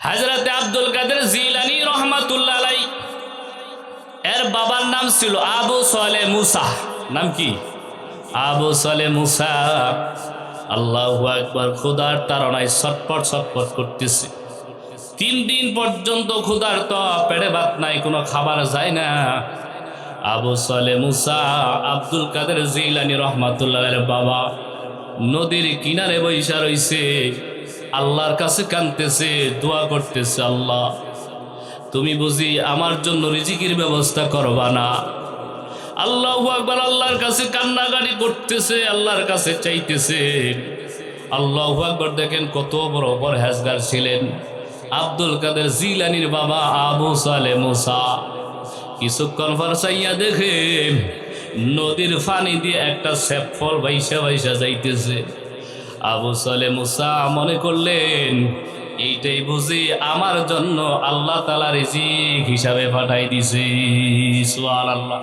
হযরত আব্দুল কাদের জিলানী রহমাতুল্লাহ আলাইহি এর বাবার নাম ছিল আবু সালেহ মুসা। নাম কি? আবু সালেহ মুসা। আল্লাহু আকবার। খোদার তাড়নায় ছটফট ছটফট করতেছে। 3 দিন পর্যন্ত ক্ষুধার তো পেটে ভাত নাই, কোনো খাবার যায় না। আবু সালেহ মুসা আব্দুল কাদের জিলানী রহমাতুল্লাহের বাবা নদীর কিনারে বৈশা রইছে, আল্লাহর কাছে কাঁদতেছে, দোয়া করতেছে, আল্লাহ তুমি বুঝি আমার জন্য রিজিকের ব্যবস্থা করবা না? আল্লাহু আকবার। আল্লাহর কাছে কান্নাকাটি করতেছে, আল্লাহর কাছে চাইতেছে। আল্লাহু আকবার। দেখেন কত বড় পরহেজগার ছিলেন আব্দুল কাদের জিলানীর বাবা আবু সালেহ মুসা। কিছুক্ষণ পর চাইয়া দেখেন নদীর পানি দিয়ে একটা সেপ ফল ভাইসা ভাইসা যাইতেছে। আবু সালেহ মুসা মনে করলেন এইটাই বুঝি আমার জন্য আল্লাহ তাআলা রিজিক হিসাবে পাঠাই দিছে। সুবহানাল্লাহ।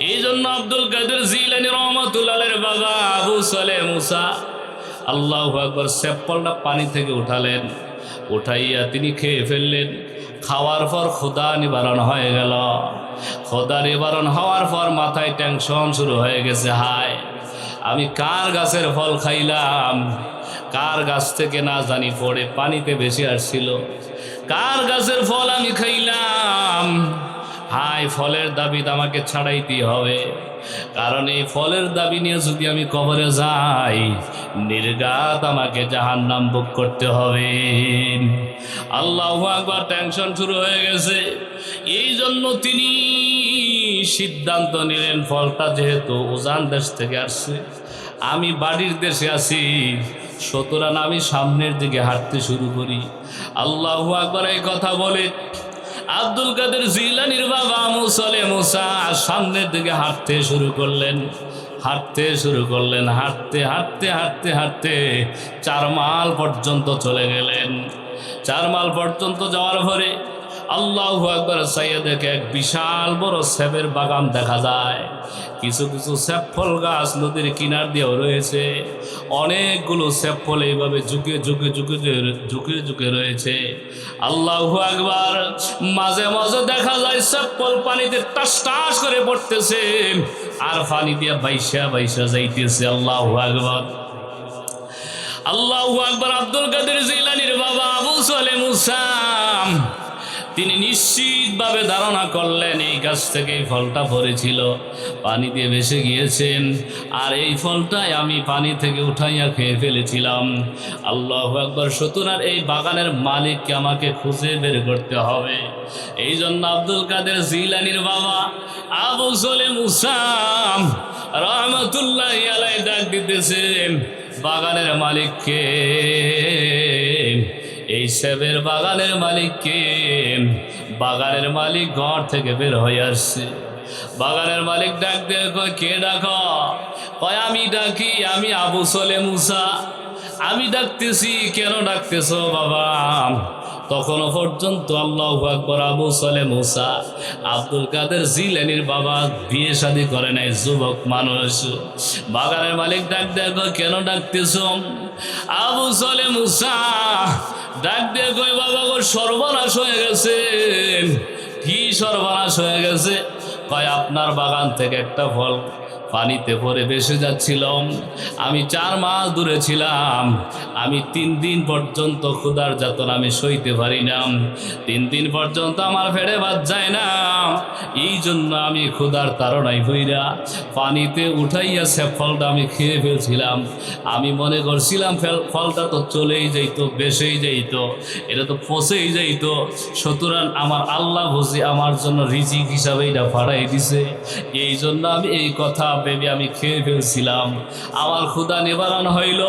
এই জন্য আব্দুল কাদের জিলানী রহমাতুল্লাহের বাবা আবু সালেহ মুসা আল্লাহু আকবার সেপ ফলটা পানি থেকে উঠালেন, উঠাইয়া তিনি খেয়ে ফেললেন। খাওয়ার পর ক্ষুধা নিবারণ হয়ে গেল। ক্ষুধা নিবারণ হওয়ার পর মাথায় টেনশন শুরু হয়ে গেছে, হায় আমি কার গাছের ফল খাইলাম, কার গাছ থেকে না জানি পড়ে পানিতে ভেসে আসছিল, কার গাছের ফল আমি খাইলাম। হায়, ফলের দাবি আমাকে ছাড়াইতেই হবে, কারণ এই ফলের দাবি নিয়ে যদি আমি কবরে যাই নির্ঘাত আমাকে জাহান্নাম ভোগ করতে হবে। আল্লাহু আকবার। টেনশন শুরু হয়ে গেছে। এই জন্য তিনি সিদ্ধান্ত নিলেন ফলটা যেহেতু উজান দেশ থেকে আসছে, আমি বাড়ির দেশে আছি, সুতরাং আমি সামনের দিকে হাঁটতে শুরু করি। আল্লাহু আকবার। এই কথা বলে আব্দুল কাদের জিলানীর বাবা আবু সালেহ মুসা সামনের দিকে হাঁটতে শুরু করলেন। হাঁটতে শুরু করলেন। হাঁটতে হাঁটতে হাঁটতে হাঁটতে 4 মাইল পর্যন্ত চলে গেলেন। 4 মাইল পর্যন্ত যাওয়ার পরে আল্লাহু আকবার চাইয়া দেখে এক বিশাল বড় সেবের বাগান দেখা যায়। কিছু কিছু সেব ফল গাছ নদীর কিনার দিয়েও রয়েছে। অনেকগুলো সেব ফল এইভাবে ঝুঁকে ঝুঁকে ঝুঁকে ঝুঁকে ঝুঁকে রয়েছে। আল্লাহু আকবার। মাঝে মাঝে দেখা যায় সেব ফল পানিতে টাস টাস করে পড়তেছে আর পানি দিয়ে বাইসা বাইসা যাইতেছে। আল্লাহু আকবার। আল্লাহু আকবার। আব্দুল কাদের জিলানীর বাবা আবু সালেহ মুসা তিনি নিশ্চিতভাবে ধারণা করলেন এই গাছ থেকে এই ফলটা পড়েছিল, পানি দিয়ে ভেসে গিয়েছেন, আর এই ফলটাই আমি পানি থেকে উঠাইয়া খেয়ে ফেলেছিলাম। আল্লাহু আকবার। সুতরাং এই বাগানের মালিককে আমাকে খুঁজে বের করতে হবে। এই জন্য আব্দুল কাদের জিলানীর বাবা আবু সালেহ মুসা রহমাতুল্লাহি আলাইহি ডাক দিতেছেন বাগানের মালিককে, এই সেবের বাগানের মালিককে। বাগানের মালিক ঘর থেকে বের হয়ে আসছে। বাগানের মালিক ডাক দিয়ে কয়, কে ডাকো? কয়, আমি ডাকি, আমি আবু সালেহ মুসা। আমি ডাকতেছি, কেন ডাকতেছো বাবা? তখনও পর্যন্ত আল্লাহু আকবার আবু সালেহ মুসা আব্দুল কাদের জিলানীর বাবা বিয়ে শাদী করে নাই, যুবক মানুষ। বাগানের মালিক ডাক দিয়ে কয়, কেন ডাকতেছো? আবু সালেহ মুসা ডাক দিয়ে কয়, বাবা গো সর্বনাশ হয়ে গেছে। কি সর্বনাশ হয়ে গেছে? কয়, আপনার বাগান থেকে একটা ফল পানিতে পড়ে ভেসে যাচ্ছিলাম, আমি 4 মাইল দূরে ছিলাম, আমি 3 দিন পর্যন্ত ক্ষুধার যাতনা আমি সইতে পারি না, 3 দিন পর্যন্ত আমার পেটে ভাত যায় না। এই জন্য আমি ক্ষুধার তাড়নায় হইরা পানিতে উঠাইয়া সে ফলটা আমি খেয়ে ফেলছিলাম। আমি মনে করছিলাম ফলটা তো চলেই যাইতো, বেসেই যাইতো, এটা তো পচেই যাইতো। সুতরাং আমার আল্লাহ বুঝি আমার জন্য রিজিক হিসাবে এটা পাঠাই দিছে। এই জন্য আমি এই কথা ভেবে আমি খেয়ে ফেলছিলাম। আমার ক্ষুধা নিবারণ হইল,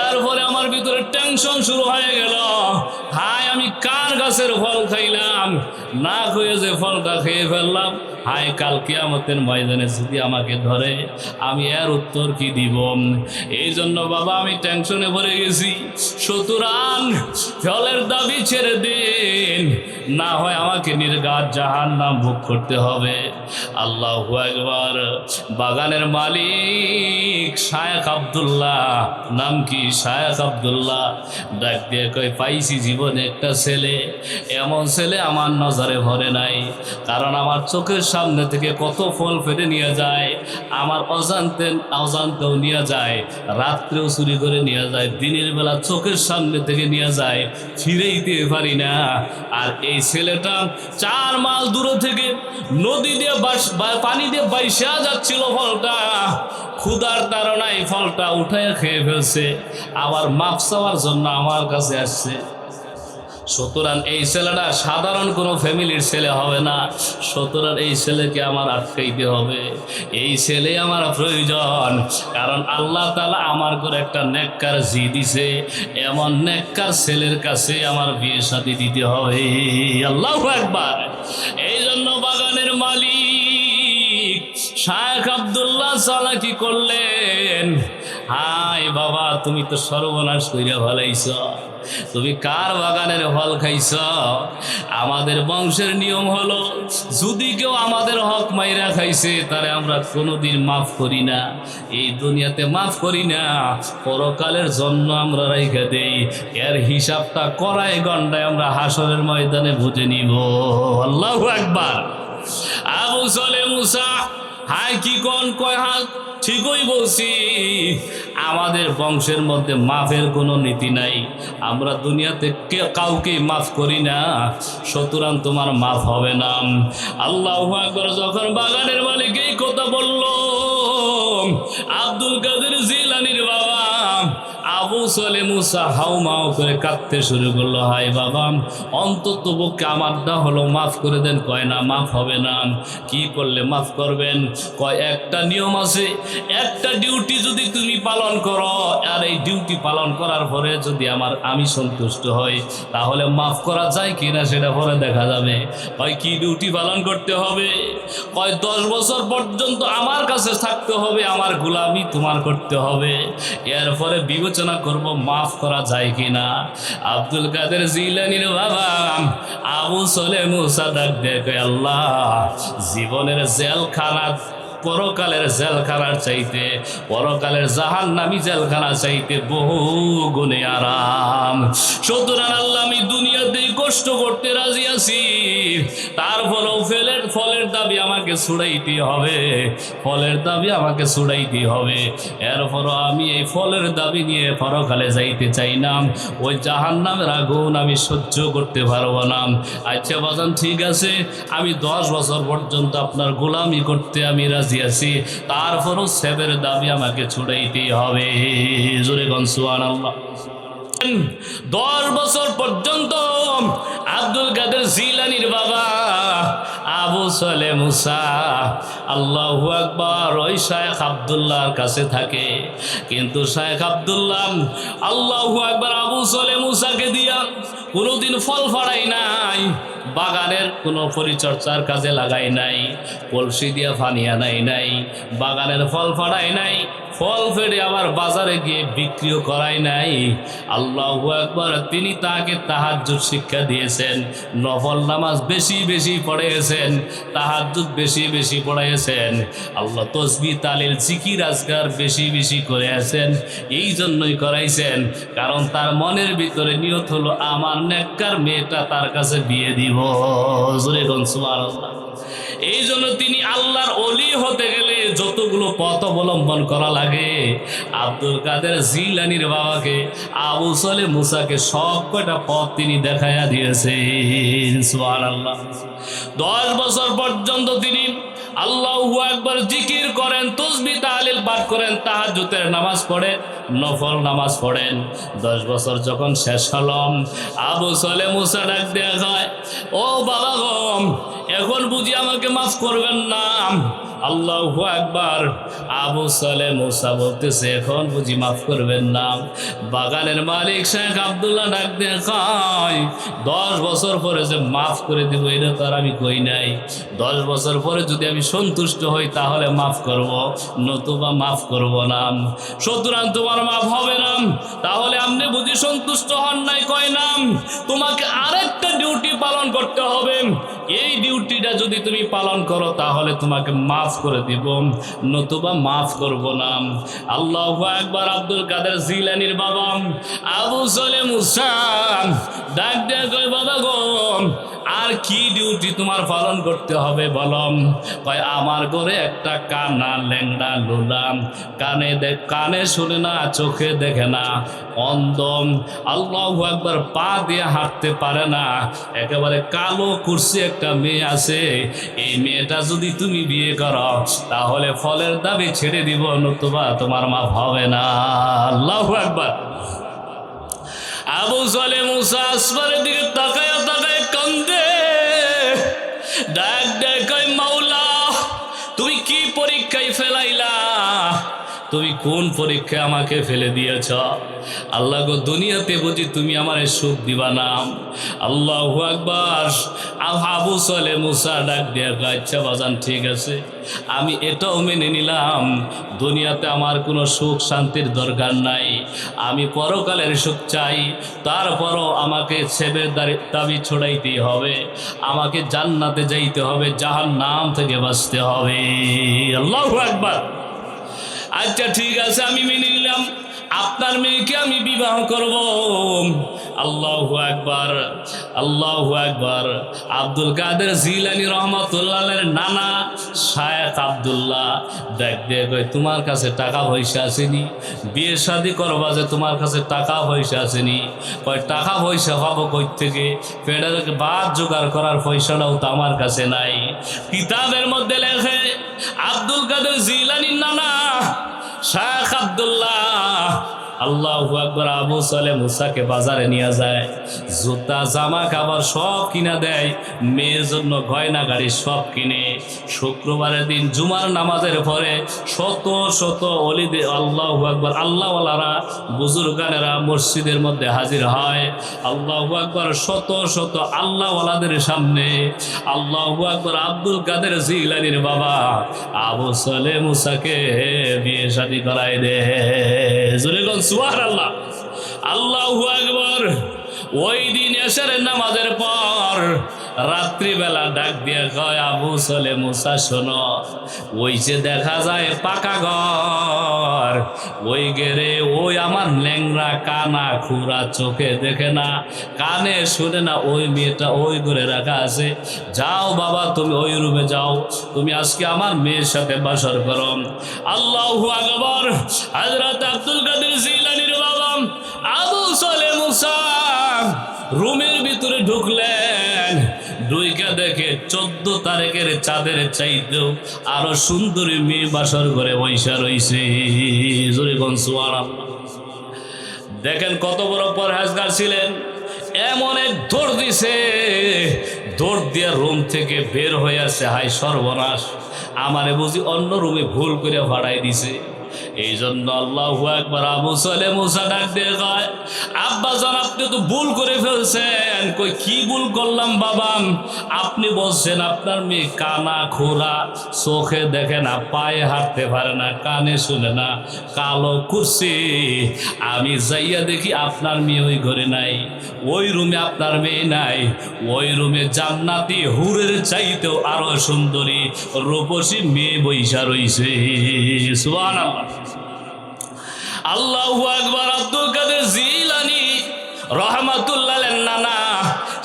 এরপরে আমার ভিতরে টেনশন শুরু হয়ে গেল, হায় আমি কার গাছ গাছের ফল খাইলাম, না খেয়ে যে ফলটা খেয়ে ফেললাম, হায় কাল কিয়ামতের ময়দানে যদি আমাকে ধরে আমি এর উত্তর কি দিব? এই জন্য বাবা আমি টেনশনে ভরে গেছি। সুতরাং ফলের দাবি ছেড়ে দিন, না হয় আমাকে নির্ঘাত জাহান্নাম ভোগ করতে হবে। আল্লাহু আকবার। বাগানের মালিক শায়েখ আব্দুল্লাহ, নাম কি? শায়েখ আব্দুল্লাহ ডাক দিয়ে কই, পাইছি জীবনে একটা ছেলে, এমন ছেলে আমার নজরে ভরে নাই। কারণ আমার চোখের সামনে থেকে কত ফল ফেটে নিয়ে যায়, আমার অজান্তেও নিয়ে যায়, রাত্রেও চুরি করে নিয়ে যায়, দিনের বেলা চোখের সামনে থেকে নিয়ে যায়, ফিরেই দিতে পারি না। আর এই ছেলেটা 4 মাইল দূরে থেকে নদী দিয়ে পানি দিয়ে বাইসা যাচ্ছিল, ফলটা ক্ষুধার তাড়নায় ফলটা উঠায় খেয়ে ফেলছে, আবার মাপ চাওয়ার জন্য আমার কাছে আসছে। সুতরাং এই ছেলেটা সাধারণ কোনো ফ্যামিলির ছেলে হবে না, সুতরাং এই ছেলেকে আমার আটকাইতে হবে, এই ছেলে আমার প্রয়োজন। কারণ আল্লাহ তাআলা আমার করে একটা নেককার জি দিছে, এমন নেককার ছেলের কাছে আমার বিয়ে শাদী দিতে হবে। আল্লাহু আকবার। এই জন্য বাগানের মালিক শায়েখ আব্দুল্লাহ চালাকি করলেন। হায় বাবা, তুমি তো সর্বনাশ কইরা ফেলাইছ, তুমি কার বাগানের ফল খাইছ? আমাদের বংশের নিয়ম হলো, যদি কেউ আমাদের হক মাইরা খাইছে তারে আমরা কোনোদিন মাফ করি না, এই দুনিয়াতে মাফ করি না, পরকালের জন্য আমরা রেখে দেই। এর হিসাবটা কড়াই গন্ডায় আমরা হাসরের ময়দানে বুঝে নিব। আল্লাহু আকবার। আবু সালে মুসা, হায় কি কোন কয়, হাত ঠিকই বলছি, আমাদের বংশের মধ্যে মাফের কোনো নীতি নাই, আমরা দুনিয়াতে কাউকে মাফ করি না, সুতরাং তোমার মাফ হবে না। আল্লাহু আকবার। যখন বাগানের মালিক এই কথা বলল, আব্দুল কাদের জিলানীর বাবা আবু সালে মুসা হাউমাউ করে কাঁদতে শুরু করলো, হায় বাবা, অন্তত পক্ষে আমারটা হলো মাফ করে দেন। কয় না, মাফ হবে না। কি করলে মাফ করবেন? কয় একটা নিয়ম আছে, একটা ডিউটি যদি তুমি পালন করো, আর এই ডিউটি পালন করার পরে যদি আমি সন্তুষ্ট হই, তাহলে মাফ করা যায় কিনা সেটা পরে দেখা যাবে। কয় কি ডিউটি পালন করতে হবে? কয় 10 বছর পর্যন্ত আমার কাছে থাকতে হবে, আমার গোলামি তোমার করতে হবে, এরপরে বিবেচনা করব মাফ করা যায় কিনা। আব্দুল কাদের জিলানীর বাবা আবু সালে মুসা ডাক দেখে, আল্লাহ, জীবনের জেলখানা, পরকালের জেলখানার চাইতে, পরকালের জাহান্নামী জেলখানা চাইতে বহু গুণে আরাম। সুতরাং আল্লাহ, আমি দুনিয়াতেই কষ্ট করতে রাজি আছি, তারপরেও ফলের দাবি আমাকে ছুড়াইতে হবে, ফলের দাবি আমাকে ছুড়াইতে হবে। এরপরও আমি এই ফলের দাবি নিয়ে পরকালে যাইতে চাই না, ওই জাহান্নামের আগুন আমি সহ্য করতে পারবো না। আচ্ছা বাজান, ঠিক আছে, আমি 10 বছর পর্যন্ত আপনার গোলামি করতে আমি রাজি আছি, তারপরও সেবের দাবি আমাকে ছুড়াইতেই হবে। জোরে কোন সুবহানাল্লাহ। 10 বছর পর্যন্ত আব্দুল কাদের জিলানীর বাবা আবু সালে মুসা, আল্লাহু আকবার, ওই শায়েখ আব্দুল্লাহর কাছে থাকে। কিন্তু শায়েখ আব্দুল্লাহ আল্লাহু আকবার আবু সালে মুসাকে দিয়া কোনোদিন ফল ফাড়াই নাই, বাগানের কোনো পরিচর্যার কাজে লাগাই নাই, কলসি দিয়া পানি আনাই নাই, বাগানের ফল ফাড়াই নাই, ফল ফেড়ে আবার বাজারে গিয়ে বিক্রিও করাই নাই। আল্লাহু আকবার। তিনি তাকে তাহাজ্জুদ শিক্ষা দিয়েছেন, নফল নামাজ বেশি বেশি পড়িয়েছেন, তাহাজ্জুদ বেশি বেশি পড়িয়েছেন, আল্লাহ তসবিহ তালিল জিকির আজকার বেশি বেশি করেছেন। এই জন্যই করাইছেন, কারণ তার মনের ভিতরে নিয়ত হলো আমার নেককার মেয়েটা তার কাছে বিয়ে দিব। জোরে কোন সুবহানাল্লাহ। এই জন্য তিনি আল্লাহর ওলি হতে গেলে যতগুলো পথ অবলম্বন করা লাগে, আব্দুল কাদের জিলানীর বাবাকে আবু সালে মুসাকে সব কয়টা পথ তিনি দেখাইয়া দিয়েছেন। সুবহানাল্লাহ। 10 বছর পর্যন্ত তিনি আল্লাহু আকবার জিকির করেন, তসবিহ তাহলিল পাঠ করেন, তাহাজ্জুদের নামাজ পড়েন, নফল নামাজ পড়েন। 10 বছর যখন শেষ হলো, আবু সালে মুসা ডাক দেয়া হয়, ও বাবা গো, এখন বুঝি আমাকে মাফ করবেন না? আল্লাহু আকবার। আবু সালে মুসা বলতেছে, এখন বুঝি মাফ করবেন না? বাগানের মালিক শেখ আব্দুল্লাহ ডাক দিয়ে কয়, 10 বছর পরে যে মাফ করে দিব এটা তো আর আমি কই নাই। 10 বছর পরে যদি আমি সন্তুষ্ট হই তাহলে মাফ করব, নতুবা মাফ করব না। সুতরাং তোমার মাফ হবে না। তাহলে আপনি বুঝি সন্তুষ্ট হন নাই? কয় না, তোমাকে আরেকটা ডিউটি পালন করতে হবে। এই ডিউটিটা যদি তুমি পালন করো তাহলে তোমাকে মাফ করে দিব, নতুবা মাফ করব না। আল্লাহু আকবার। আব্দুল কাদের জিলানীর বাবা আবু সালে মুসা ডাক দিয়ে কয়, বাবা গো, আর কি ডিউটি তোমার পালন করতে হবে বলো? কয়, আমার ঘরে একটা কানা ল্যাংড়া লোলাম, কানে শুনে না, চোখে দেখে না, অন্ধ, আল্লাহু আকবার, পা দিয়ে হাঁটতে পারে না, একেবারে কালো কুরসি একটা মেয়ে আছে। এই মেয়েটা যদি তুমি বিয়ে করো তাহলে ফলের দাবি ছেড়ে দিব, নতুবা তোমার মাফ হবে না। আল্লাহু আকবার। আবু সালে মুসা আসমানের দিকে তাকায় তাকায় কান্দে, ডাক ডাক কয়, মাওলা, তুমি কি পরীক্ষায় ফেলাইলা? তুমি কোন পরীক্ষায় আমাকে ফেলে দিয়েছ? আল্লাহ গো, দুনিয়াতে বুঝি তুমি আমারে সুখ দিবা না? আল্লাহু আকবার। আবু সালে মুসা ডাক দিয়ে কয়, আচ্ছা বাজান, ঠিক আছে, আমি এটাও মেনে নিলাম, দুনিয়াতে আমার কোনো সুখ শান্তির দরকার নাই, আমি পরকালের সুখ চাই। তারপরও আমাকে ছেলের দাবি ছড়াইতেই হবে, আমাকে জান্নাতে যাইতে হবে, জাহান্নাম থেকে বাঁচতে হবে। আল্লাহু আকবার। আচ্ছা ঠিক আছে, আমি মেনে নিলাম, আপনার মেয়েকে আমি বিবাহ করব। আল্লাহু আকবার, আল্লাহু আকবার। আব্দুল কাদের জিলানী রহমাতুল্লাহের নানা শায়েখ আব্দুল্লাহ দেখ দেখ, তোমার কাছে টাকা পয়সা আসেনি? বিয়ে শাদি করবা যে তোমার কাছে টাকা পয়সা আসেনি? কয়, টাকা পয়সা পাবো কই থেকে? পেটের ভাত জোগাড় করার পয়সাটাও তো আমার কাছে নাই। কিতাবের মধ্যে লেখে, আব্দুল কাদের জিলানীর নানা শায়েখ আব্দুল্লাহ, আল্লাহু আকবার, আবু সালে মুসাকে বাজারে নিয়ে যায়, জুতা জামা কাপড় সব কিনা দেয়, মেয়ের জন্য গয়না গাড়ি সব কিনে। শুক্রবারের দিন জুমার নামাজের পরে শত শত অলিদে আল্লাহু আকবার আল্লাহওয়ালারা বুজুর্গানেরা মসজিদের মধ্যে হাজির হয়। আল্লাহু আকবার, শত শত আল্লাহওয়ালাদের সামনে আল্লাহু আকবার আব্দুল কাদের জিলানীর বাবা আবু সালে মুসাকে বিয়ে শাদী করায় দে। সুবহানাল্লাহ, আল্লাহু আকবার। ওই দিন এশারের নামাজের পর রাত্রিবেলা ডাক দিয়ে কয়, আবু সালে মুসা শোনো, ওই যে দেখা যায় পাকা ঘর, ওই গেরে ওই আমার ল্যাংড়া কানা খুরা, চোখে দেখে না, কানে শুনে না, ওই মেয়েটা ওই ঘরে রাখা আছে। যাও বাবা, তুমি ওই রুমে যাও, তুমি আজকে আমার মেয়ের সাথে বাসর করো। আল্লাহু আকবার। হযরত আব্দুল কাদের জিলানীর বাবা আবু সালে মুসা রুমের ভিতরে ঢুকলেন, ঢুইকা দেখে 14 তারিখের চাঁদের চাইতেও আরো সুন্দরী মেয়ে বাসর ঘরে বৈশা রইছে। জোরে কোন সুবহানাল্লাহ। দেখেন কত বড় পরহেজগার ছিলেন। এমন এক দৌড় দিছে, দৌড় দিয়ে রুম থেকে বের হয়ে আসছে, হাই সর্বনাশ, আমারে বুঝি অন্য রুমে ভুল করে ভাড়াই দিছে। এই জন্য আল্লাহু আকবার, আবু সালে মুসা ডাক দিয়ে কয়, আব্বাজান, আপনি তো ভুল করে ফেলছেন। কই, কি ভুল করলাম বাবা? আপনি বলছেন আপনার মেয়ে কানা খোরা, চোখে দেখে না, পায়ে হাঁটতে পারে না, কানে শুনে না, কালো কুরসি। আমি যাইয়া দেখি আপনার মেয়ে ওই ঘরে নাই, ওই রুমে আপনার মেয়ে নাই, ওই রুমে জান্নাতি হুরের চাইতেও আরো সুন্দরী রূপসী মেয়ে বৈশা রইছে। সুবহানাল্লাহ, আল্লাহু আকবার। আব্দুল কাদের জিলানী রহমাতুল্লাহের নানা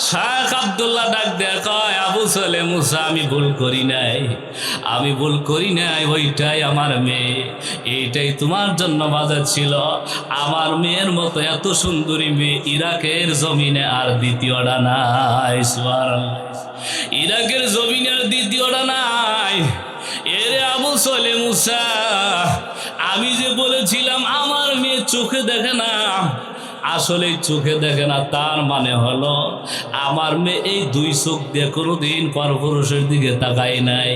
শায়েখ আব্দুল্লাহ ডাক দেয়া কয়, আবু সালে মুসা, আমি ভুল করি নাই, আমি ভুল করি নাই, ওইটাই আমার মেয়ে, এইটাই তোমার জন্য বাজার ছিল। আমার মেয়ের মতো এত সুন্দরী মেয়ে ইরাকের জমিনে আর দ্বিতীয়টা নাই। সুবহানাল্লাহ, ইরাকের জমিনে আর দ্বিতীয়টা নাই। এরে আবু সালে মুসা, আমি যে বলেছিলাম আমার মেয়ে চোখে দেখে না, আসলেই চোখে দেখে না, তার মানে হলো আমার মেয়ে এই দুই চোখ দিয়ে কোনোদিন পরপুরুষের দিকে তাকায় নাই।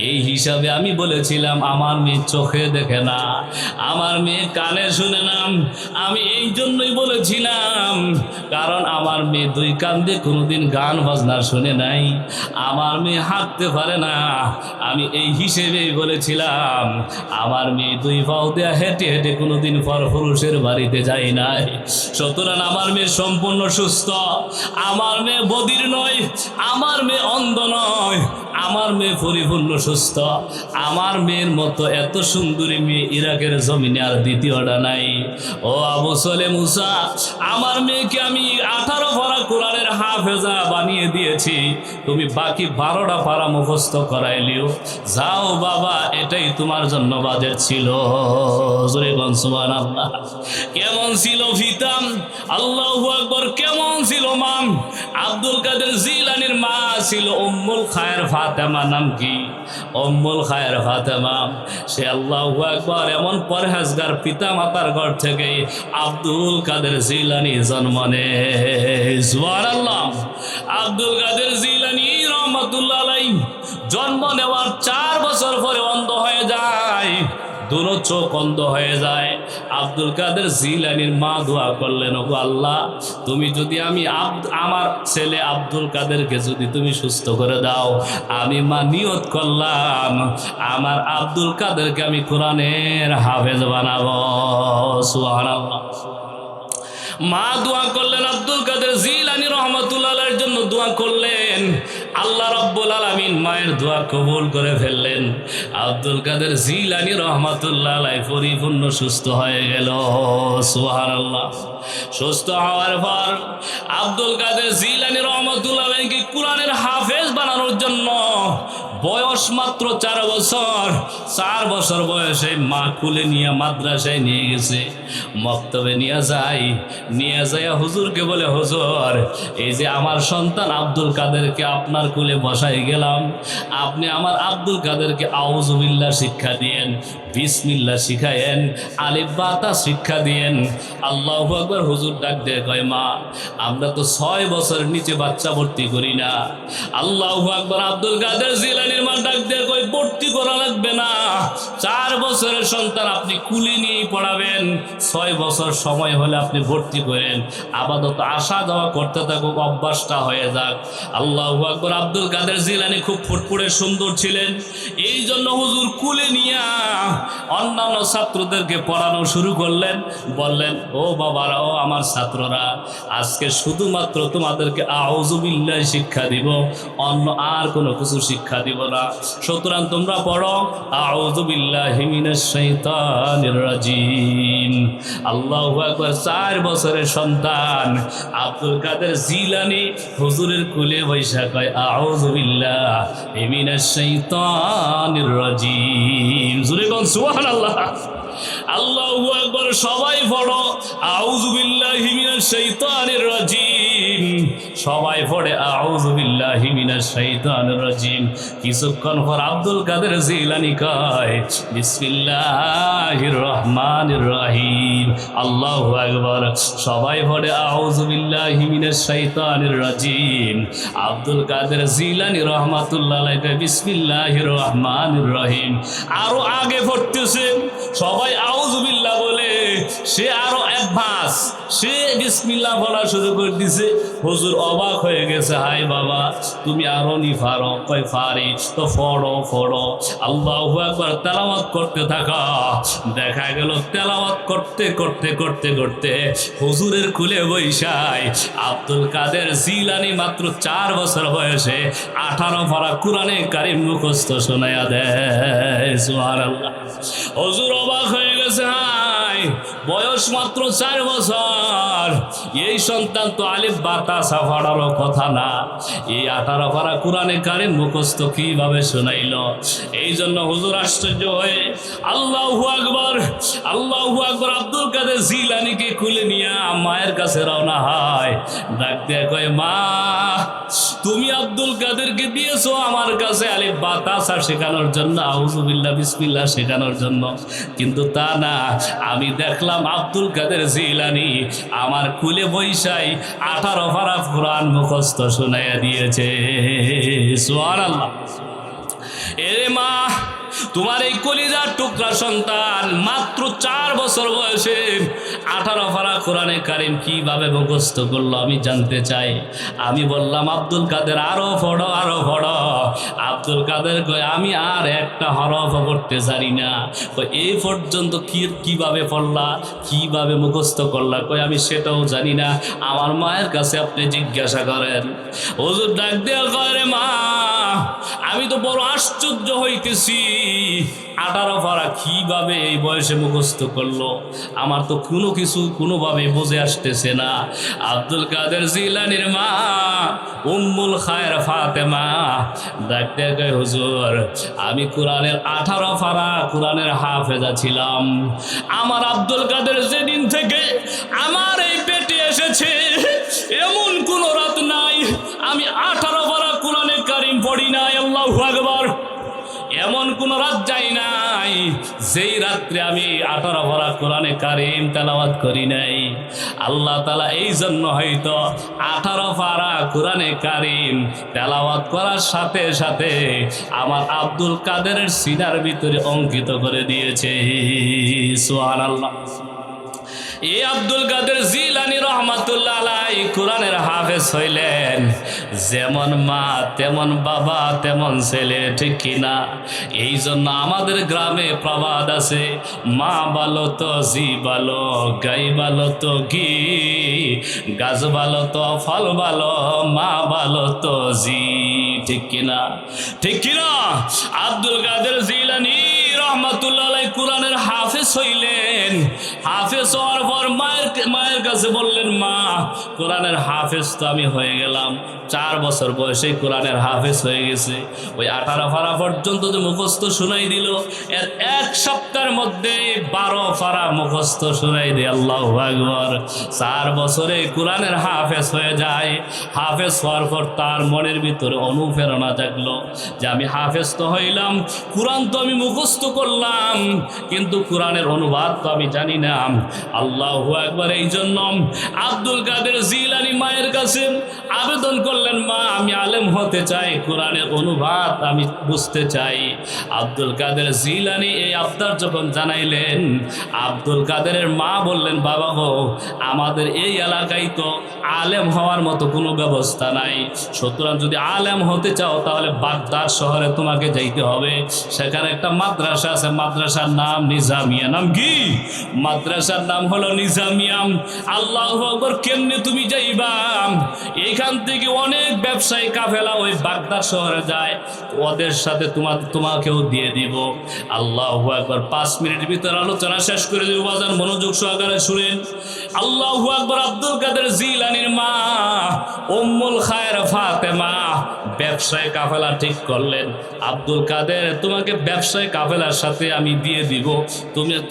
এই হিসাবে আমি বলেছিলাম আমার মেয়ে চোখে দেখে না, আমার মেয়ে কানে শুনে না। আমি এই জন্যই বলেছিলাম কারণ আমার মেয়ে দুই কান দিয়ে কোনোদিন গান বাজনা শুনে নাই, আমার মেয়ে হাঁটতে পারে না। আমি এই হিসেবেই বলেছিলাম আমার মেয়ে দুই পাও দেয়া হেঁটে হেঁটে কোনোদিন পরপুরুষের বাড়িতে যায় নাই। সুতরাং আমার মেয়ে সম্পূর্ণ সুস্থ, আমার মেয়ে বধির নয়, আমার মেয়ে অন্ধ নয়, আমার মেয়ে পরিপূর্ণ সুস্থ। আমার মেয়ের মতো এত সুন্দরী মেয়ে ইরাকের জমিনে আর দ্বিতীয়টা নাই। ও আবু সলে মুসা, আমার মেয়েকে আমি 18 পারা কোরআনের হাফেজা বানিয়ে দিয়েছি, তুমি বাকি 12টা পারা মুখস্থ করাইলিও। যাও বাবা, এটাই তোমার জন্য বাজেট ছিল। জোরে বল সুবহানাল্লাহ। কেমন ছিল ফিতাম? আল্লাহু আকবার। কেমন ছিল মাম? আব্দুল কাদের জিলানীর মা ছিল উম্মুল খায়ের ফাতেমা। নাম কি? উম্মুল খায়ের ফাতেমা। সে আল্লাহু আকবার এমন পরহেজগার পিতা মাতার ঘর থেকে আব্দুল কাদের জিলানী জন্ম নেয়। সুবহানাল্লাহ। আব্দুল কাদের জিলানী রহমাতুল্লাহ আলাইহি জন্ম নেওয়ার 4 বছর পরে অন্ধ হয়ে যায়, দুনো চোখ অন্ধ হয়ে যায়। আব্দুল কাদের জিলানীর মা দোয়া করলেন, ওগো আল্লাহ, তুমি যদি আমার ছেলে আব্দুল কাদেরকে যদি তুমি সুস্থ করে দাও, আমি মা নিয়ত করলাম আমার আব্দুল কাদেরকে আমি কোরআনের হাফেজ বানাবো। সুবহানাল্লাহ। মা দোয়া করলেন, আব্দুল কাদের জিলানী রহমাতুল্লাহ আলাইহির জন্য দোয়া করলেন। আল্লাহ রাব্বুল আলামিন মায়ের দোয়া কবুল করে ফেললেন। আব্দুল কাদের জিলানী রহমাতুল্লাহ আলাইহি পরিপূর্ণ সুস্থ হয়ে গেল। সুবহানাল্লাহ। সুস্থ হওয়ার পর আব্দুল কাদের জিলানী রহমাতুল্লাহ আলাইহিকে কোরআনের হাফেজ বানানোর জন্য বয়স মাত্র 4 বছর। 4 বছর বয়সে মা কুলে নিয়ে মাদ্রাসায় নিয়ে গেছে, মক্তবে নিয়ে যায় হুজুরকে বলে, হুজুর, এই যে আমার সন্তান আব্দুল কাদেরকে আপনার কুলে বসাই গেলাম, আপনি আমার আব্দুল কাদেরকে আউযু বিল্লাহ শিক্ষা দিয়েন, বিসমিল্লাহ শিখায়েন, আলিফ বা তা শিক্ষা দিয়েন। আল্লাহু আকবার। হুজুর ডাক দিয়ে কয়, মা, আমরা তো 6 বছরের নিচে বাচ্চা ভর্তি করি না। আল্লাহু আকবার। আব্দুল কাদের জিলানীর মা ডাক দিয়ে কয়, ভর্তি করা লাগবে না, 4 বছরের সন্তান আপনি কুলি নিয়েই পড়াবেন, 6 বছর সময় হলে আপনি ভর্তি করেন, আপাতত আসা যাওয়া করতে থাকুক, অভ্যাসটা হয়ে যাক। আল্লাহু আকবার। আব্দুল কাদের জিলানী খুব ফুটফুটে সুন্দর ছিলেন, এই জন্য হুজুর কুলে নিয়ে অন্যান্য ছাত্রদেরকে পড়ানো শুরু করলেন। বললেন, ও বাবারা, ও আমার ছাত্ররা, আজকে শুধুমাত্র তোমাদেরকে আউযু বিল্লাহ শিক্ষা দিব, অন্য আর কোনো কিছু শিক্ষা দিব না। সুতরাং তোমরা পড়ো আউযু বিল্লাহি মিনাশ শাইতানির রাজিম। আল্লাহু আকবার। 4 বছরের সন্তান আব্দুল কাদের জিলানী হুজুরের কুলে বৈশা কয়, আউযু বিল্লাহি মিনাশ শাইতানির রাজিম। জোরে বল সুবহানাল্লাহ। আল্লাহু আকবার। সবাই পড়ো আউযু বিল্লাহি মিনাশ শাইতানির রাজিম। সবাই পড়ে আউযু বিল্লাহি মিনাশ শাইতানির রাজিম। কিছুক্ষণ পর আব্দুল কাদের জিলানী কয়, বিসমিল্লাহির রহমানির রহিম। আল্লাহু আকবার। সবাই পড়ে আউযু বিল্লাহি মিনাশ শাইতানির রাজিম। আব্দুল কাদের জিলানী রাহমাতুল্লাহ আলাইহি কয়, বিসমিল্লাহির রহমানির রহিম। আরো আগে পড়তেছে, সবাই আউযু বিল্লাহ বলে, সে আরো অ্যাডভান্স, সে বিসমিল্লাহ বলা শুরু করে দিছে। হুজুর অবাক হয়ে গেছে, হাই বাবা, তুমি আরো নি পারো? কয় পারি। তো পড়ো। আল্লাহু আকবার। তেলাওয়াত করতে থাকা। দেখা গেল তেলাওয়াত করতে হুজুরের কুলে বৈশাই আব্দুল কাদের জিলানী মাত্র 4 বছর বয়সে 18 পারা কোরআনে কারীম মুখস্থ শোনায়া দেয়। সুবহানাল্লাহ। হুজুর অবাক হয়ে গেছে, হাই, বয়স মাত্র 4 বছর, এই সন্তান তো আলিফ বা তা পড়ারও কথা না, এই 18 পারা কোরআনে কারীম মুখস্থ কিভাবে শোনাইল? এই জন্য হুজুর আশ্চর্য হয়ে আল্লাহু আকবার, আল্লাহু আকবার। আব্দুল কাদের জিলানীকে কুলে নিয়ে মায়ের কাছে রওনা হয়। ডাক দিয়ে কয়, মা, তুমি আব্দুল কাদেরকে দিয়েছো আমার কাছে আলিফ বা তাসা শেখানোর জন্য, আউযুবিল্লাহ বিসমিল্লাহ শেখানোর জন্য, কিন্তু তা না, আমি দেখলাম আব্দুল কাদের জিলানী আমার কুলে বৈশাই 18 পারা কোরআন মুখস্থ শোনাইয়া দিয়েছে। সুবহানাল্লাহ। এ মা, তোমার এই কলিজার টুকরা সন্তান মাত্র 4 বছর বয়সে 18 পারা কোরআনে কারিম কিভাবে মুখস্থ করলো আমি জানতে চাই। আমি বললাম আব্দুল কাদের আরো পড়ো, আরো পড়ো। আব্দুল কাদের কয় আমি আর একটা হরফ পড়তে জানি না। এই পর্যন্ত কিভাবে পড়লা, কিভাবে মুখস্থ করলা? কয় আমি সেটাও জানি না, আমার মায়ের কাছে আপনি জিজ্ঞাসা করেন। হুজুর ডাক দেয়া কয় রে মা, আমি তো বড় আশ্চর্য হইতেছি, 18 পারা কিভাবে এই বয়সে মুখস্থ করলো, আমার তো কোনো কিছু কোনোভাবে বুঝে আসতেছে না। আব্দুল কাদের জিলানীর মা উম্মুল খায়ের ফাতেমা ডাকতে কয় হুজুর, আমি কোরআনের 18 পারা কোরআনের হাফেজা ছিলাম। আমার আব্দুল কাদের যেদিন থেকে আমার এই পেটে এসেছে এমন কোন রাত নাই আমি 18 পারা কোরআনে কারিম পড়ি নাই। আল্লাহু আকবার। এমন কোন রাত যাই নাই যেই রাত্রে আমি 18 পারা কোরআনে কারিম তেলাওয়াত করি নাই। আল্লাহ তাআলা এই জন্য হয়তো 18 পারা কোরআনে কারিম তেলাওয়াত করার সাথে সাথে আমার আব্দুল কাদেরের সিনার ভিতরে অঙ্কিত করে দিয়েছে। সুবহানাল্লাহ। এই আব্দুল কাদের জিলানী রহমাতুল্লাহ আলাইহি কোরআনের হাফেজ হইলেন। যেমন মা তেমন বাবা তেমন ছেলে, ঠিক কিনা? এই জন্য আমাদের গ্রামে প্রবাদ আছে, মা ভালো তো জি ভালো, গাই ভালো তো ঘি, গাছ ভালো তো ফল ভালো, মা ভালো তো জি, ঠিক কিনা? ঠিক কিনা? আব্দুল কাদের জিলানী রহমাতুল্লাহ আলাইহি কোরআনের হাফেজ হইলেন। হাফেজ হওয়ার পর মায়ের কাছে বললেন, মা কোরআনের হাফেজ তো আমি হয়ে গেলাম, 4 বছর বয়সে কোরআনের হাফেজ হয়ে গেছে। ওই 18 পারা পর্যন্ত যে মুখস্থ শোনাই দিল, এর 1 সপ্তাহের মধ্যে 12 পারা মুখস্থ শোনাই দিয়ে। আল্লাহু আকবার। 4 বছরে কোরআনের হাফেজ হয়ে যায়। হাফেজ হওয়ার পর তার মনের ভিতরে অনুপ্রেরণা জাগলো যে আমি হাফেজ তো হইলাম, কোরআন তো আমি মুখস্থ করলাম, কিন্তু কোরআনের অনুবাদ তো আমি জানি না। আল্লাহু আকবার। এই জন্য আব্দুল কাদের জিলানী মায়ের কাছে আবেদন করলেন, মা আমি আলেম হতে চাই, কোরআনের অনুবাদ আমি বুঝতে চাই। আব্দুল কাদের জিলানী এই আবদার যখন জানাইলেন, আব্দুল কাদেরের মা বললেন, বাবা গো, আমাদের এই এলাকায় তো আলেম হওয়ার মতো কোনো ব্যবস্থা নাই, সুতরাং যদি আলেম হতে চাও তাহলে বাগদাদ শহরে তোমাকে যাইতে হবে। সেখানে একটা মাদ্রাসা আছে, মাদ্রাসার নাম নিজামিয়া। নাম কি? মাদ্রাসার নাম হলো নিজামিয়া। আল্লাহু আকবার। কেমনে তুমি যাইবা? এখান থেকে অনেক ব্যবসায়ী কাফেলা ওই বাগদাদ শহরে যায়, ওদের সাথে তোমাকেও দিয়ে দিব। আল্লাহু আকবার। 5 মিনিটের ভিতরে আলোচনা শেষ করে দিব। বাজান মনোযোগ সহকারে শুনেন। আল্লাহু আকবার। আব্দুল কাদের জিলানীর মা উম্মুল খায়ের ফাতেমা ব্যবসায়ী কাফেলা ঠিক করলেন, আব্দুল কাদের তোমাকে ব্যবসায়ী কাফেলার সাথে আমি দিয়ে দিব,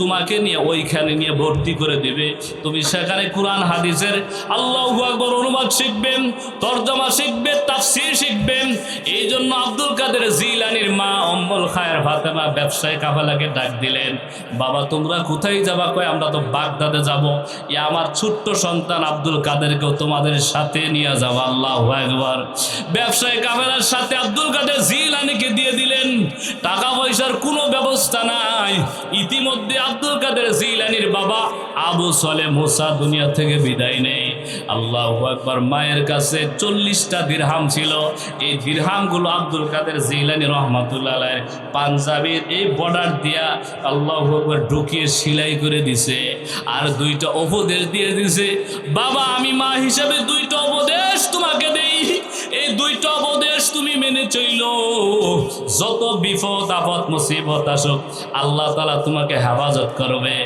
তোমাকে নিয়ে ওইখানে নিয়ে ভর্তি করে দিবে। তুমি সেখানে কোরআন হাদিসের আল্লাহু আকবার অনুবাদ শিখবেন, তরজমা শিখবে, তাফসীর শিখবেন। এই জন্য আব্দুল কাদের জিলানীর মা উম্মুল খায়ের ফাতেমা ব্যবসায়ী কাফেলাকে ডাক দিলেন, বাবা তোমরা কোথায় যাবা? কয় আমরা তো বাগদাদে যাব। আমার ছোট্ট সন্তান আব্দুল কাদেরকেও তোমাদের সাথে নিয়ে যাব। আল্লাহু আকবার। ব্যবসায়ী কাফেলার সাথে আব্দুল কাদের জিলানীকে দিয়ে দিলেন। টাকা পয়সার কোনো ব্যবস্থা নাই। ইতিমধ্যে আব্দুল কাদের জিলানীর বাবা আবু সালেহ মুসা দুনিয়া থেকে বিদায় নেয়। আল্লাহু আকবার। মায়ের কাছে 40টা দিরহাম ছিল। এই দিরহামগুলো আব্দুল কাদের জিলানী রহমাতুল্লাহ আলাইহি পাঞ্জাবির এই বর্ডার দিয়া আল্লাহু আকবার ঢুকিয়ে সেলাই করে দিছে, আর 2টা উপদেশ দিয়ে দিছে। বাবা আমি মা হিসাবে 2টা উপদেশ তোমাকে দেই, এই 2টা উপদেশ তুমি মেনে চইল, যত বিপদ আপদ মুসিবত আসুক আল্লাহ তাআলা তোমাকে হেফাজত করবে।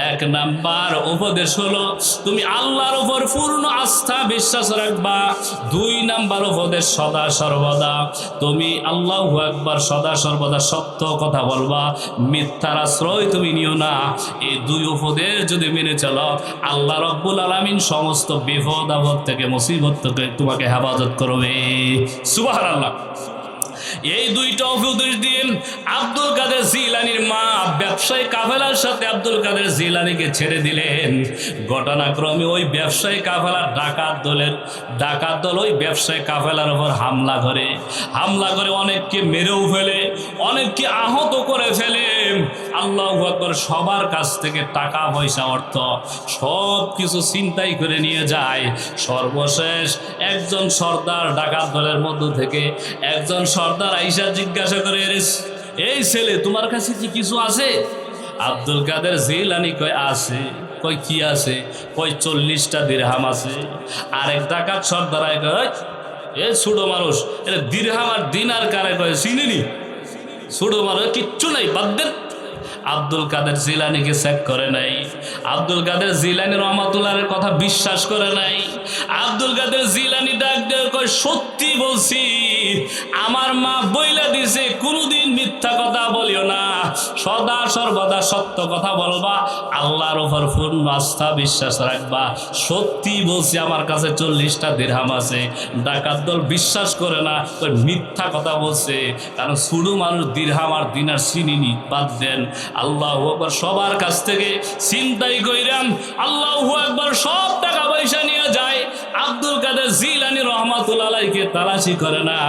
এক নাম্বার উপদেশ হলো তুমি আল্লাহর উপর পূর্ণ আস্থা বিশ্বাস রাখবা। দুই নাম্বার উপদেশ সদা সর্বদা তুমি আল্লাহু আকবার সদা সর্বদা সত্য কথা বলবা, মিথ্যার আশ্রয় তুমি নিও না। এই দুই উপদেশ যদি মেনে চলো আল্লাহ রাব্বুল আলামিন সমস্ত বিপদ আপদ থেকে মুসিবত থেকে তোমাকে হেফাজত করবে। সুবহানাল্লাহ। এই দুইটা উপদেশ দিয়ে আব্দুল কাদের জিলানীর মা ব্যবসায়ী কাফেলার সাথে আব্দুল কাদের জিলানীকে ছেড়ে দিলেন। ঘটনাক্রমে ওই ব্যবসায়ী কাফেলার ডাকাত দল ওই ব্যবসায়ী কাফেলার উপর হামলা করে অনেককে মেরেও ফেলে, অনেককে আহত করে ফেলে। আল্লাহু আকবার। সবার কাছ থেকে টাকা পয়সা অর্থ সব কিছু ছিনতাই করে নিয়ে যায়। সর্বশেষ একজন সর্দার ডাকাত দলের মধ্য থেকে একজন সর্দার আইসা জিজ্ঞাসা করে, এই ছেলে তোমার কাছে কি কিছু আছে? আব্দুল কাদের জিলানী কয় আছে। কয় কি আছে? কয় 40টা দিরহাম আছে। আরেক ডাকাত সর্দার কয় এ ছোট মানুষ, এটা দিরহাম আর দিনার কারে কয় চিনিনি? ছোট মানুষ কিচ্ছু নাই, বাদ দেন। আব্দুল কাদের জিলানীকে চেক করে নাই। আব্দুল কাদের জিলানী রহমাতুল্লাহর কথা বিশ্বাস করে নাই। আব্দুল কাদের জিলানী ডাক দিয়ে কয় সত্যি বলছি, আমার মা বইলা দিছে কোনোদিন মিথ্যা কথা বলিও না, সদা সর্বদা সত্য কথা বলবা, আল্লাহর উপর পূর্ণ আস্থা বিশ্বাস রাখবা। সত্যি বলছি আমার কাছে 40টা দিরহাম আছে। ডাকাত দল বিশ্বাস করে না, মিথ্যা কথা বলছে, কারণ ছোট মানুষ দিরহাম আর দিনার চিনিনি, বাদ দেন। আল্লাহু আকবার। সবার কাছ থেকে চিন্তাই কইরাম আল্লাহু আকবার সব টাকা পয়সা নিয়ে যায়। আব্দুল কাদের জিলানী রহমাতুল্লাহ আলাইহিকে তালাশি করে না।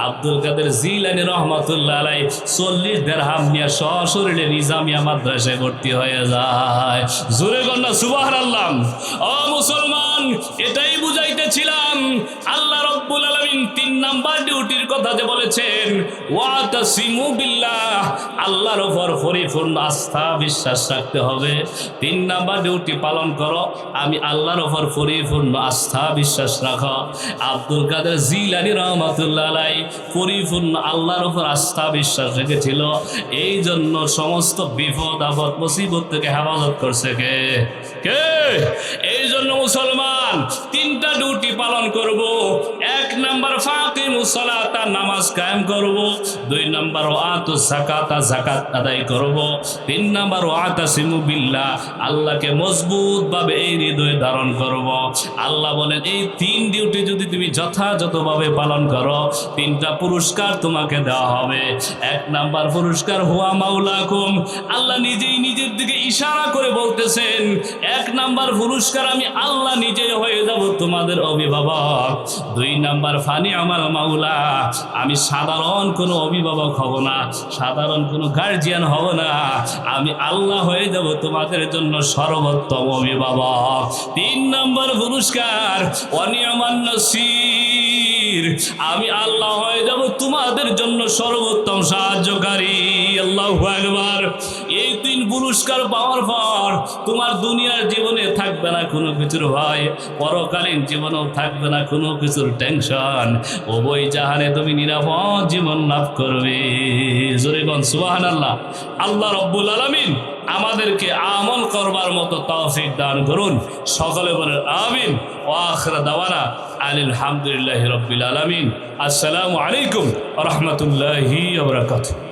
আব্দুল কাদের জিলানী রহমাতুল্লাহ আলাইহি 40 দিরহাম নিয়ে সশরীরে নিজামিয়া মাদ্রাসায় ভর্তি হয়ে যায়। জোরে কন্যা সুবহানাল্লাহ। ও মুসলমান, এটাই বুঝাইতেছিলাম আল্লাহ রাব্বুল আলামিন 3 নাম্বার ডিউটির কথা যে বলেছেন, ওয়াতাসিমু বিল্লাহ, আল্লাহর উপর পরিপূর্ণ আস্থা বিশ্বাস রাখতে হবে। 3 নাম্বার ডিউটি পালন করো, আমি আল্লাহর উপর পরিপূর্ণ আস্থা বিশ্বাস রাখো। আব্দুল কাদের জিলানী রহমাতুল্লাহ আলাইহি পরিপূর্ণ আল্লাহর উপর আস্থা বিশ্বাস রেখেছিল। এই জন্য সমস্ত বিপদ আপদ মুসিবত থেকে হেফাজত করছে কে? এই জন্য মুসলমান 3টা ডিউটি পালন করব। 1 নাম্বার ফাকিমুস সালাতা, নামাজ কায়েম করব। 2 নাম্বার ওয়াতুস যাকাতা, যাকাত আদায় করব। 3 নাম্বার ওয়াতাসিমু বিল্লাহ, আল্লাহকে মজবুত ভাবে এই হৃদয়ে ধারণ করব। আল্লাহ বলেন এই 3 ডিউটি যদি তুমি যথাযথভাবে পালন করো 3টা পুরস্কার তোমাকে দেওয়া হবে। 1 নাম্বার পুরস্কার হুয়া মাওলাকুম, আল্লাহ নিজেই নিজের দিকে ইশারা করে বলতেছেন 1 নাম্বার পুরস্কার আমি আল্লাহ নিজেই হয়ে যাব তোমাদের অভিভাবক। 2 নাম্বার ফানি আমাল মাওলা, আমি সাধারণ কোনো অভিভাবক হব না, সাধারণ কোনো গার্জিয়ান হব না, আমি আল্লাহ হয়ে যাব তোমাদের জন্য সর্বোত্তম অভিভাবক। 3 নাম্বার পুরস্কার ওয়ানিয়ামান নাসির, আমি আল্লাহ হয়ে যাব তোমাদের জন্য সর্বোত্তম সাহায্যকারী। আল্লাহু আকবার। এই 3 পুরস্কার পাওয়ার পর তোমার দুনিয়ার জীবনে থাকবে না কোনো কিছুর ভয়, পরকালীন জীবনেও থাকবে না কোনো কিছুর টেনশন। উভয় জাহানে তুমি নিরাপদ জীবন লাভ করবে। জোরে বল সুবহানাল্লাহ। আল্লাহ রাব্বুল আলামিন আমাদেরকে আমল করবার মতো তৌফিক দান করুন। সকলে বলেন আমিন। ওয়া আখির দাওয়ানা আলহামদুলিল্লাহি রাব্বিল আলামিন। আসসালামু আলাইকুম ওয়া রাহমাতুল্লাহি ওয়া বারাকাতুহু।